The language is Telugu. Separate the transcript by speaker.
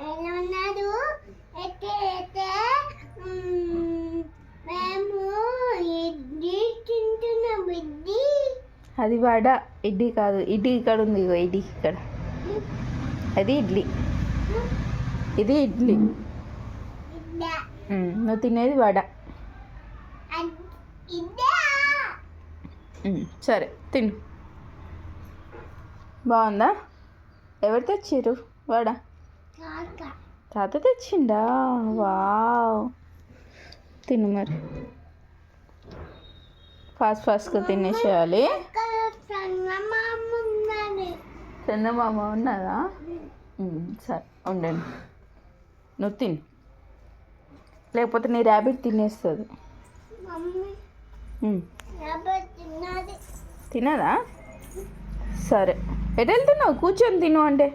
Speaker 1: ఎలా ఉన్నారు? అయితే మేము ఇడ్లీ తింటున్నాం. ఇడ్లీ
Speaker 2: అది వడ, ఇడ్లీ కాదు. ఇడ్లీ ఇక్కడ ఉంది, ఇగో ఇడ్లీ ఇక్కడ. అది ఇడ్లీ, ఇది ఇడ్లీ.
Speaker 1: ఇడ్లా
Speaker 2: నువ్వు తినేది వడ.
Speaker 1: ఇడ్లా
Speaker 2: సరే తిను. బాగుందా? ఎవరు తెచ్చిర్రు వడ?
Speaker 1: కాక
Speaker 2: తాత తెచ్చిండా? వావ్, తిను మరి. ఫాస్ట్గా తినేసేయాలి.
Speaker 1: చందమామ ఉన్నది.
Speaker 2: చందమామ ఉన్నదా? సరే ఉండండి, నువ్వు తిను, లేకపోతే నీ ర్యాబిట్ తినేస్తుంది.
Speaker 1: మమ్మీ తిన్నది.
Speaker 2: తినదా? సరే, ఎటు వెళ్తున్నావు? కూర్చొని తిను అంటే